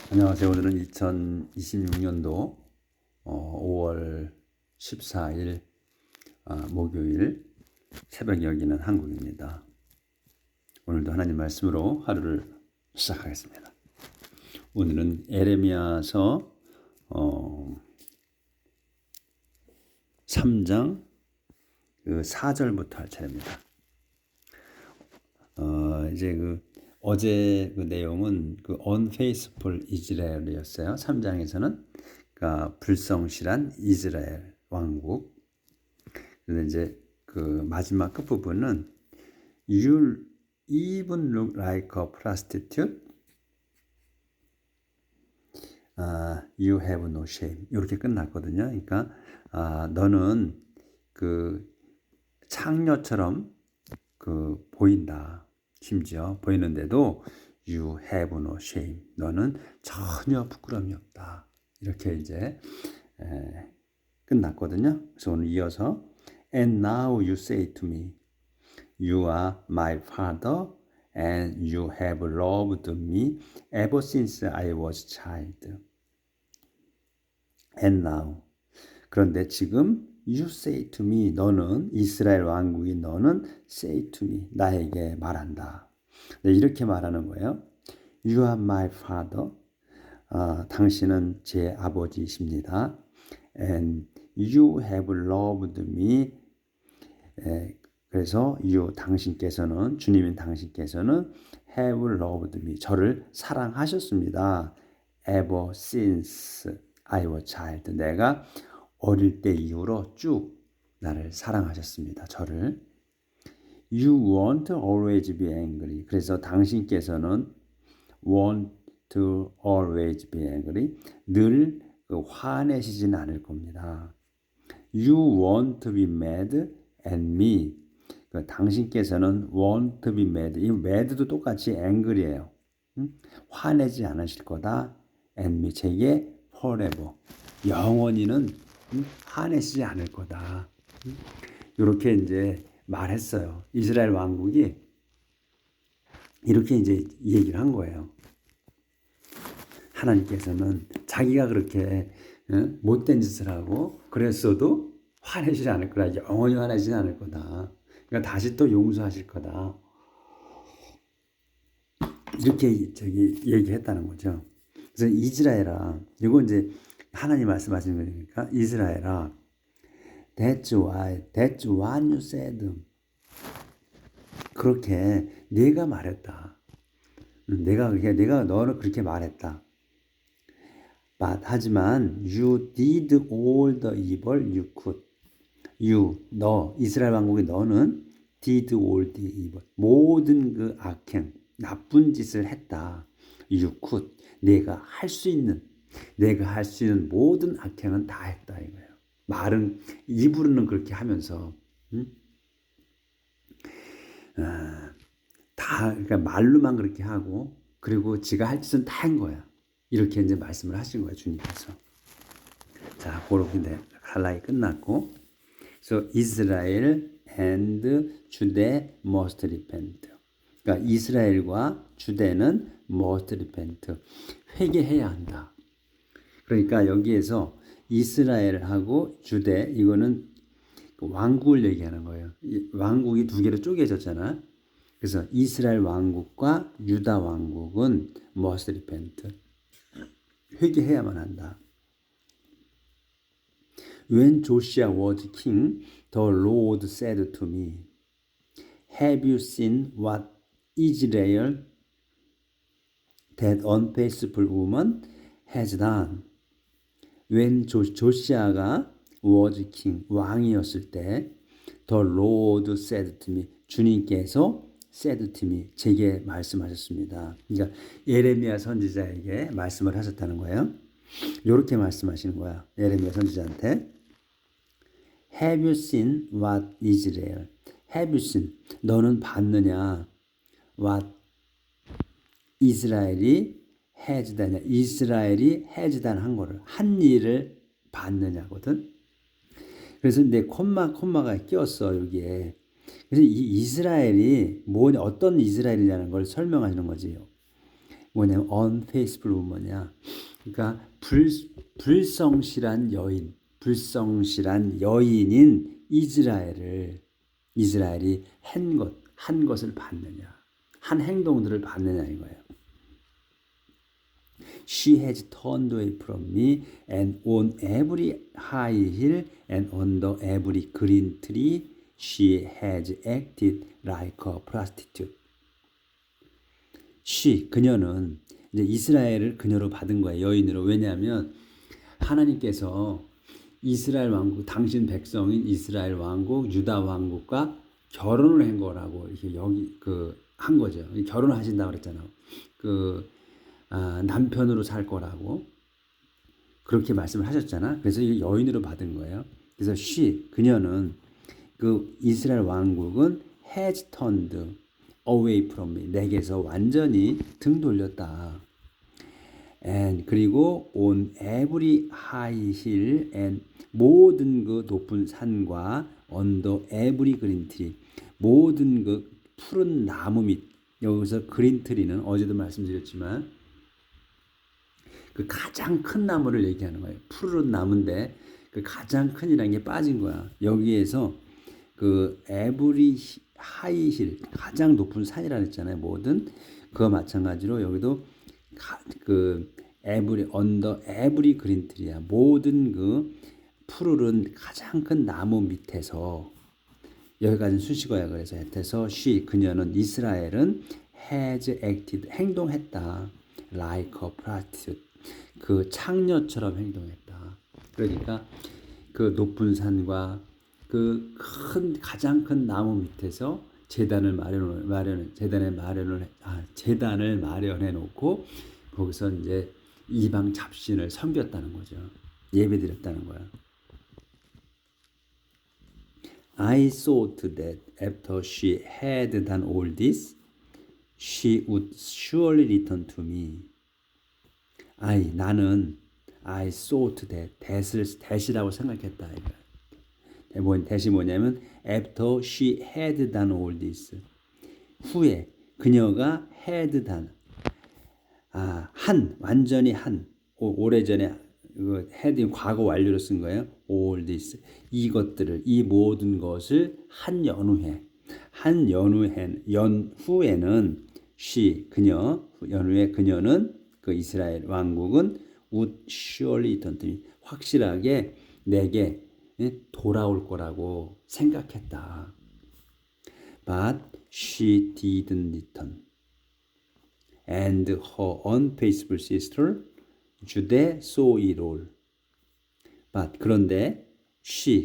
안녕하세요. 오늘은 2026년도 5월 14일 목요일 새벽 여기는 한국입니다. 오늘도 하나님 말씀으로 하루를 시작하겠습니다. 오늘은 에레미야서 3장 4절부터 할 차례입니다. 이제 어제 내용은 unfaithful Israel이었어요. 3장에서는 그러니까 불성실한 이스라엘 왕국. 그런데 이제 마지막 끝 부분은 You even look like a prostitute. You have no shame. 이렇게 끝났거든요. 그러니까 너는 창녀처럼 보인다. 심지어 보이는데도 You have no shame. 너는 전혀 부끄러움이 없다. 이렇게 이제 끝났거든요. 그래서 오늘 이어서 And now you say to me, You are my father, and you have loved me ever since I was child. And now. 그런데 지금 You say to me, 너는 이스라엘 왕국이 너는 say to me, 나에게 말한다. 네, 이렇게 말하는 거예요. You are my father. 당신은 제 아버지이십니다. And you have loved me. 그래서 당신께서는 주님인 당신께서는 have loved me. 저를 사랑하셨습니다. Ever since I was child. 내가 어릴 때 이후로 쭉 나를 사랑하셨습니다. 저를. You won't always be angry. 그래서 당신께서는 won't always be angry. 늘 화내시진 않을 겁니다. You won't be mad at me. 당신께서는 won't be mad. 이 mad도 똑같이 angry예요. 화내지 않으실 거다. at me. 제게 forever. 영원히는 화내시지 않을 거다. 이렇게 이제 말했어요. 이스라엘 왕국이 이렇게 이제 얘기를 한 거예요. 하나님께서는 자기가 그렇게 못된 짓을 하고 그랬어도 화내시지 않을 거다. 영원히 화내시지 않을 거다. 그러니까 다시 또 용서하실 거다. 이렇게 얘기했다는 거죠. 그래서 이스라엘아, 이거 이제 하나님 말씀하시는 거니까 이스라엘아, That's what you said. 그렇게 내가 말했다. 내가 너는 그렇게 말했다. But 하지만 you did all the evil you could. 너 이스라엘 왕국의 너는 did all the evil. 모든 악행, 나쁜 짓을 했다. You could. 내가 할 수 있는 모든 악행은 다 했다 이거예요. 말은 입으로는 그렇게 하면서 다 그러니까 말로만 그렇게 하고 그리고 지가 할 짓은 다 한 거야. 이렇게 이제 말씀을 하신 거예요, 주님께서. 자, 그렇게 할라이 끝났고, 그래서 이스라엘 and 주대 must repent. 그러니까 이스라엘과 주대는 must repent. 회개해야 한다. 그러니까 여기에서 이스라엘하고 주대 이거는 왕국을 얘기하는 거예요. 왕국이 두 개로 쪼개졌잖아. 그래서 이스라엘 왕국과 유다 왕국은 must repent. 회개해야만 한다. When Josiah was king, the Lord said to me, Have you seen what Israel, that unfaithful woman, has done? When 조시아가 was king, 왕이었을 때 The Lord said to me, 주님께서 said to me, 제게 말씀하셨습니다. 그러니까 예레미야 선지자에게 말씀을 하셨다는 거예요. 이렇게 말씀하시는 거야. 예레미야 선지자한테 Have you seen what Israel? Have you seen? 너는 봤느냐? What 이스라엘이 has done? 이스라엘이 has done 한 거를 한 일을 봤느냐거든. 그래서 내 콤마가 끼었어 여기에. 그래서 이 이스라엘이 어떤 이스라엘이냐는 걸 설명하시는 거지. 뭐냐면 unfaithful woman이야. 그러니까 불성실한 여인, 불성실한 여인인 이스라엘이 한 것을 받느냐, 한 행동들을 받느냐 이거예요. She has turned away from me and on every high hill and under every green tree she has acted like a prostitute. 그녀는 이제 이스라엘을 그녀로 받은 거예요. 여인으로. 왜냐하면 하나님께서 이스라엘 왕국, 당신 백성인 이스라엘 왕국, 유다 왕국과 결혼을 한 거라고 이렇게 한 거죠. 결혼하신다고 그랬잖아요. 남편으로 살 거라고 그렇게 말씀을 하셨잖아. 그래서 이 여인으로 받은 거예요. 그래서 그녀는 이스라엘 왕국은 has turned away from me. 내게서 완전히 등 돌렸다. And 그리고 on every high hill and 모든 높은 산과 under every green tree 모든 푸른 나무 밑 여기서 그린 트리는 어제도 말씀드렸지만 가장 큰 나무를 얘기하는 거예요. 푸른 나무인데 가장 큰이라는 게 빠진 거야. 여기에서 every high hill 가장 높은 산이라 했잖아요. 모든 그와 마찬가지로 여기도 under every green tree야. 모든 푸르른 가장 큰 나무 밑에서 여기까지는 수식어야. 그래서 해서 그녀는 이스라엘은 has acted 행동했다. like a prostitute 창녀처럼 행동했다. 그러니까 높은 산과 가장 큰 나무 밑에서 제단을 마련해 놓고 거기서 이제 이방 잡신을 섬겼다는 거죠. 예배드렸다는 거야. I thought that after she had done all this, she would surely return to me. 나는 I thought that이라고 생각했다. that이 뭐냐면 after she had done all this. 후에 그녀가 had done. 완전히 오래전에 had 과거 완료로 쓴 거예요. all this. 이 모든 것을 한 연후에는 그녀는 이스라엘 왕국은 would surely return to me. 확실하게 내게 돌아올 거라고 생각했다. But she didn't return. And her unfaithful sister Judah saw it all. But 그런데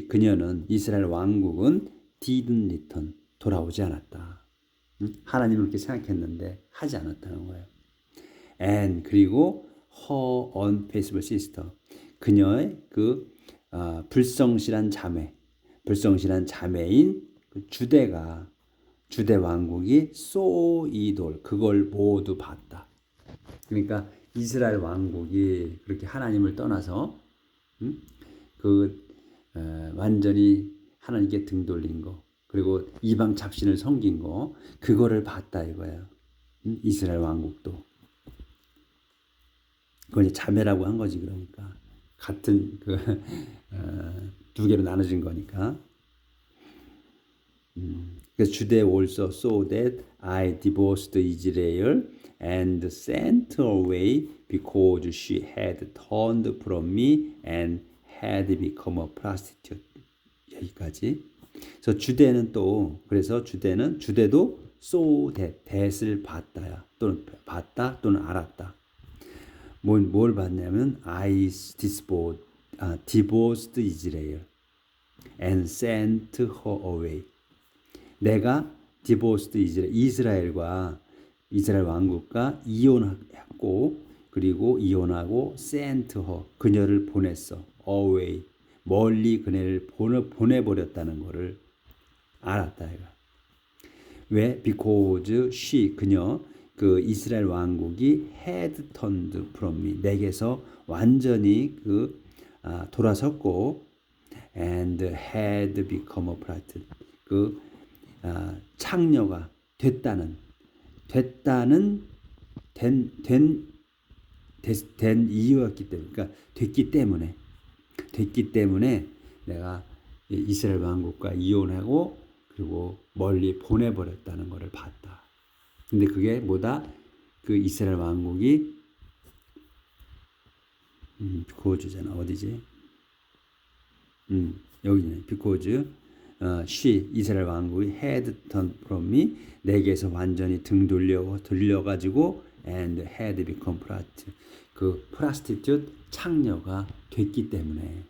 그녀는 이스라엘 왕국은 didn't return. 돌아오지 않았다. 하나님은 그렇게 생각했는데 하지 않았다는 거예요. And 그리고 her unfaithful sister. 그녀의 불성실한 자매인 주대 왕국이 saw it all. 그걸 모두 봤다. 그러니까 이스라엘 왕국이 그렇게 하나님을 떠나서 완전히 하나님께 등 돌린 거 그리고 이방 잡신을 섬긴 거 그거를 봤다 이거예요. 이스라엘 왕국도 그걸 이제 자매라고 한 거지. 그러니까 같은 두 개로 나눠진 거니까. 그래서 Judah also saw that I divorced Israel and sent her away because she had turned from me and had become a prostitute. 여기까지. 그래서 주대도 saw that을 봤다야. 또는 봤다 또는 알았다. 뭘 봤냐면 I divorced Israel and sent her away. 내가 divorced 이스라엘 왕국과 이혼했고 그리고 이혼하고 sent her 그녀를 보냈어. away 멀리 그녀를 보내버렸다는 것을 알았다. 왜? because 그녀 이스라엘 왕국이 had turned from me 내게서 완전히 돌아섰고 and had become a prostitute 창녀가 된 이유였기 때문에, 그러니까 됐기 때문에 내가 이스라엘 왕국과 이혼하고 그리고 멀리 보내버렸다는 것을 봤다. 근데 그게 뭐다? 그 이스라엘 왕국이 비코즈잖아. 어디지? 여기네. 비코즈 이스라엘 왕국이 had turned from me, 내게서 완전히 등 돌려가지고 and had become prostitute, 그 prostitute 창녀가 됐기 때문에.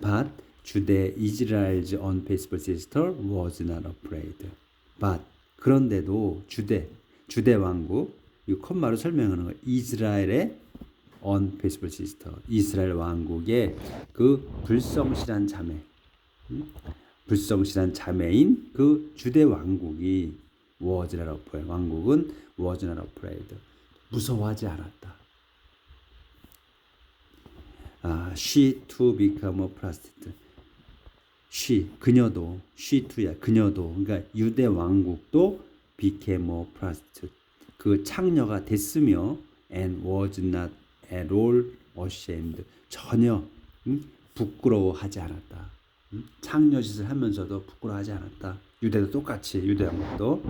But Judah, Israel's unfaithful sister, was not afraid. But 그런데도 주대 왕국, 이 콤마로 설명하는 거예요. 이스라엘의 unfaithful sister, 이스라엘 왕국의 그 불성실한 자매인 그 주대 왕국이 was not afraid. 왕국은 was not afraid. 무서워하지 않았다. She to become a prostitute. 그녀도, she to야, 그녀도, 그러니까 유대 왕국도 became a prostitute. 그 창녀가 됐으며, and was not at all ashamed. 전혀 부끄러워하지 않았다. 창녀짓을 하면서도 부끄러워하지 않았다. 유대도 똑같이, 유대 왕국도.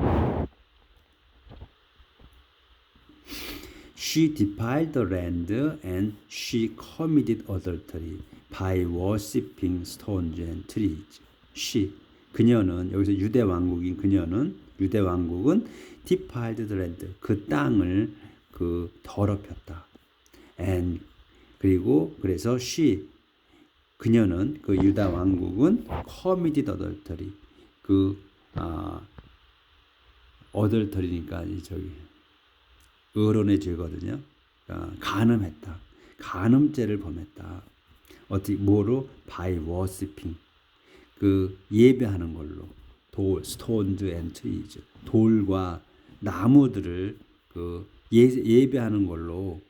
She defiled the land and she committed adultery by worshipping stones and trees. 그녀는, 여기서 유대 왕국인 유대 왕국은 defiled the land, 그 땅을 더럽혔다. And 그리고 그래서 그녀는 그 유다 왕국은 committed adultery, adultery니까 저기 의론의 죄거든요. 간음했다. 간음죄를 범했다. 어떻게 뭐로? by worshipping, 그 예배하는 걸로, stones and trees, 돌과 나무들을 예배하는 걸로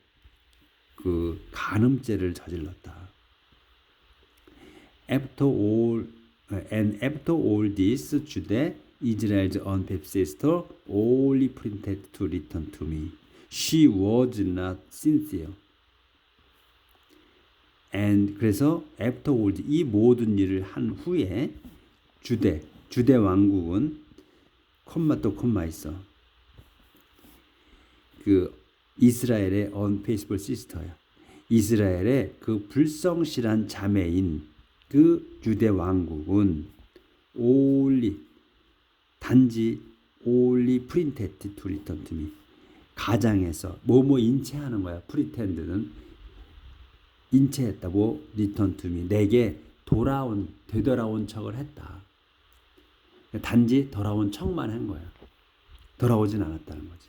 그 간음죄를 저질렀다. After all this, Judah, Israel's unfaithful sister, only pretended to return to me. She was not sincere. And 그래서 after all, 이 모든 일을 한 후에 주대 왕국은 콤마 또 콤마 있어. 그 이스라엘의 unfaithful sister야. 이스라엘의 그 불성실한 자매인 그 유대 왕국은 단지 pretended to return to me. 가장해서 인체하는 거야. pretend는 인체했다고 return to me. 내게 되돌아온 척을 했다. 단지 돌아온 척만 한 거야. 돌아오진 않았다는 거지.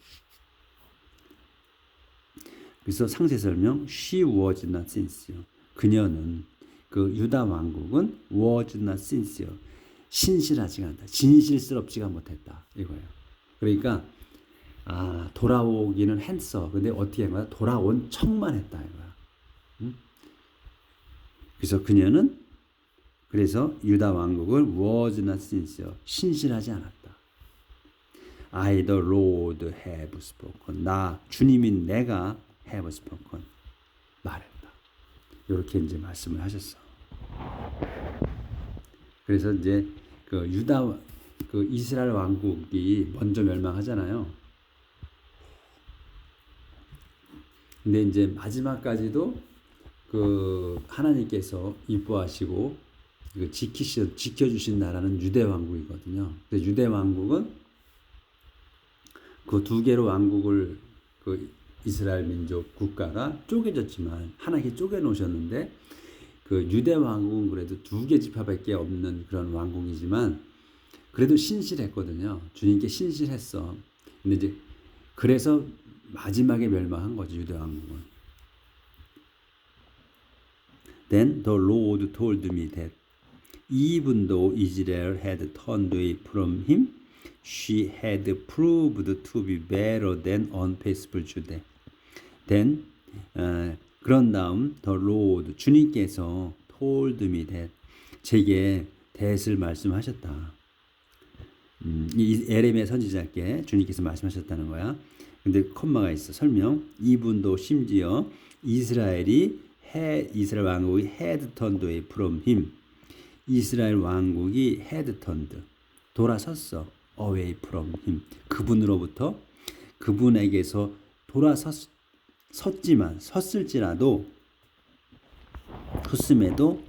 그래서 상세 설명, she was not sincere. 그녀는, 그 유다 왕국은 was not sincere. 신실하지가 않다. 진실스럽지가 못했다. 이거예요. 그러니까 돌아오기는 했어. 근데 어떻게 한 거야? 돌아온 척만 했다. 이거야. 그래서 유다 왕국은 was not sincere. 신실하지 않았다. I the Lord have spoken. 주님인 내가 have spoken. 말했다. 이렇게 이제 말씀을 하셨어. 그래서 이제 그 이스라엘 왕국이 먼저 멸망하잖아요. 근데 이제 마지막까지도 그 하나님께서 이뻐하시고 지켜주신 나라는 유대 왕국이거든요. 유대 왕국은 그 두 개로 왕국을 이스라엘 민족 국가가 쪼개졌지만 하나님께 쪼개 놓으셨는데 그 유대 왕국은 그래도 두 개 지파밖에 없는 그런 왕국이지만 그래도 신실했거든요. 주님께 신실했어. 근데 이제 그래서 마지막에 멸망한 거죠, 유대 왕국은. Then the Lord told me that even though Israel had turned away from him, she had proved to be better than unfaithful Judah. Then 그런 다음 the Lord, 주님께서 told me that, 제게 that을 말씀하셨다. 이 에레미야 선지자께 주님께서 말씀하셨다는 거야. 근데 콤마가 있어. 설명. 이분도 심지어 이스라엘 왕국이 had turned away from him. 이스라엘 왕국이 had turned 돌아섰어. away from him. 그분으로부터 그분에게서 섰을지라도 섰음에도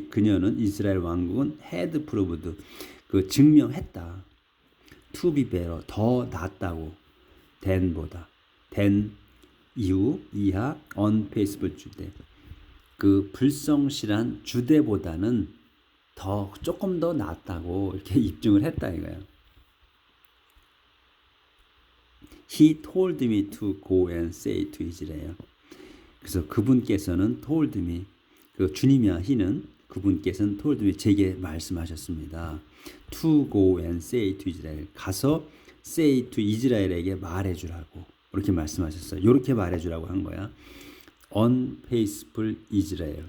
그녀는 이스라엘 왕국은 had proved 그 증명했다. to be better 더 낫다고 than보다 than 이하 unfaithful 주대 그 불성실한 주대보다는 조금 더 낫다고 이렇게 입증을 했다 이거야. He told me to go and say to Israel. 그래서 그분께서는 told me 그 주님이야 He는 그분께서는 told me 제게 말씀하셨습니다. To go and say to Israel. 가서 say to 이스라엘에게 말해주라고 이렇게 말씀하셨어요. 이렇게 말해주라고 한 거야. Unfaithful Israel.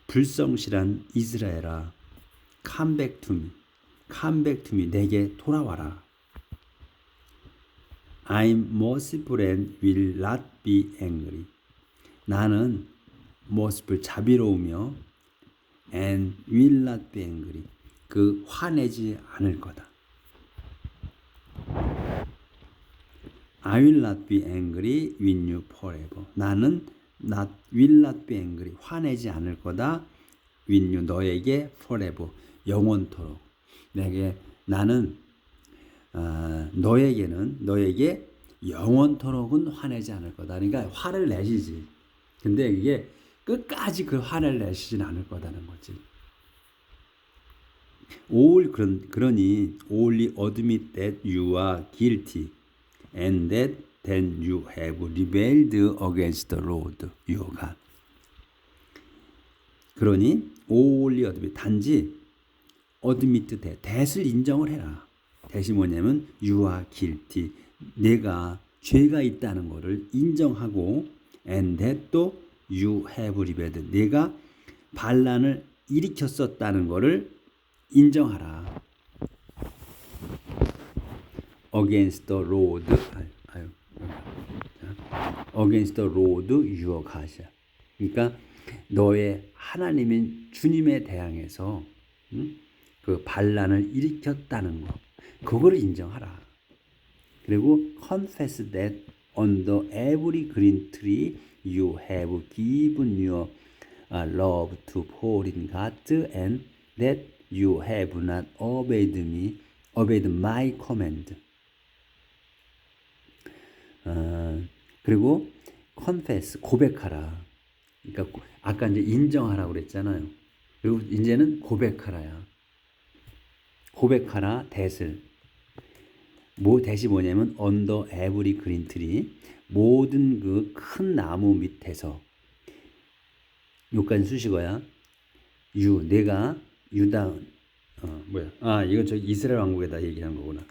불성실한 이스라엘아. Come back to me. Come back to me. 내게 돌아와라. I'm merciful and will not be angry. 나는 merciful 자비로우며 and will not be angry. 그 화내지 않을 거다. I will not be angry with you forever. 나는 will not be angry. 화내지 않을 거다. with you 너에게 forever. 영원토록. 나는 너에게 영원토록은 화내지 않을 거다. 그러니까 화를 내시지. 근데 이게 끝까지 그 화를 내시진 않을 거다는 거지. 그러니 only admit that you are guilty and that then you have rebelled against the Lord your God. 그러니 only admit 단지 admit that을 인정을 해라. that이 뭐냐면 you are guilty 내가 죄가 있다는 것을 인정하고 and that 또 you have rebelled 내가 반란을 일으켰었다는 것을 인정하라. against the Lord against the Lord your God. 그러니까 너의 하나님인 주님에 대항해서 그 반란을 일으켰다는 것 그거를 인정하라. 그리고 confess that under every green tree you have given your love to foreign gods and that you have not obeyed my command. 그리고 confess 고백하라. 그러니까 아까 이제 인정하라고 그랬잖아요. 그리고 이제는 고백하라야. 고백하라 that을. that이 뭐냐면 under every green tree 모든 그 큰 나무 밑에서 요까지 수식어야. 내가 유다 이거 저기 이스라엘 왕국에다 얘기한 거구나.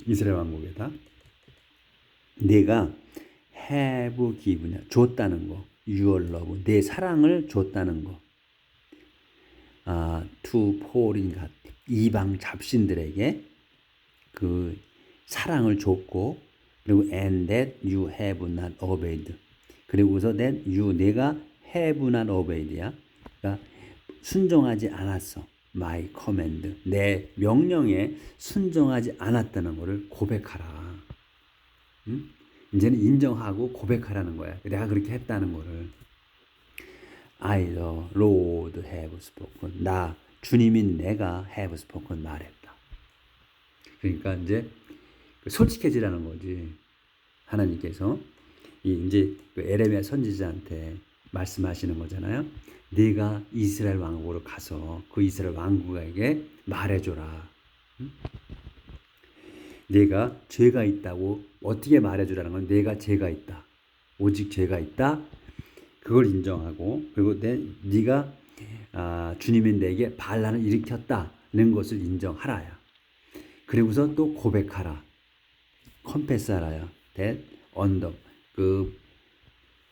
이스라엘 왕국에다 내가 have given 줬다는 거. your love 내 사랑을 줬다는 거. to foreign god 이방 잡신들에게 그 사랑을 줬고 그리고 and that you have not obeyed 그리고서 that 내가 have not obeyed야. 그러니까 순종하지 않았어. my command 내 명령에 순종하지 않았다는 것을 고백하라. 이제는 인정하고 고백하라는 거야. 내가 그렇게 했다는 것을. I the Lord have spoken. 주님인 내가 have spoken 말했다. 그러니까 이제 솔직해지라는 거지. 하나님께서 이제 그 에레미야 선지자한테 말씀하시는 거잖아요. 네가 이스라엘 왕국으로 가서 그 이스라엘 왕국에게 말해줘라. 네가 죄가 있다고 어떻게 말해주라는 건 내가 죄가 있다. 오직 죄가 있다. 그걸 인정하고 그리고 네가 주님인 내게 반란을 일으켰다는 것을 인정하라야. 그리고서 또 고백하라. confess하라야. that under 그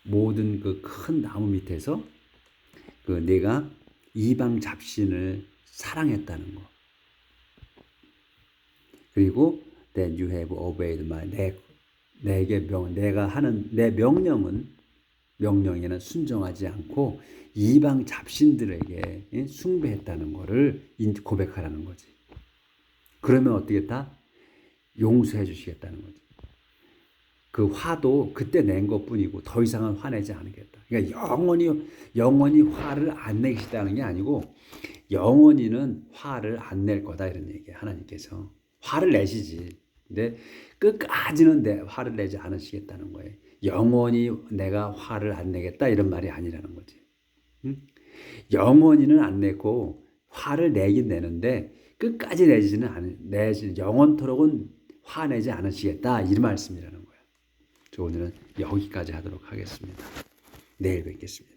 모든 그 큰 나무 밑에서 그 내가 이방 잡신을 사랑했다는 거. 그리고 that you have obeyed my 내가 하는 내 명령에는 순종하지 않고 이방 잡신들에게 숭배했다는 것을 고백하라는 거지. 그러면 어떻게 했다? 용서해 주시겠다는 거지. 그 화도 그때 낸 것뿐이고 더 이상은 화내지 않겠다. 그러니까 영원히 화를 안 내시다는 게 아니고 영원히는 화를 안 낼 거다 이런 얘기예요. 하나님께서 화를 내시지. 근데 끝까지는 화를 내지 않으시겠다는 거예요. 영원히 내가 화를 안 내겠다 이런 말이 아니라는 거지. 응? 영원히는 안 내고 화를 내긴 내는데 끝까지 영원토록은 화내지 않으시겠다 이 말씀이라는 거예요. 오늘은 여기까지 하도록 하겠습니다. 내일 뵙겠습니다.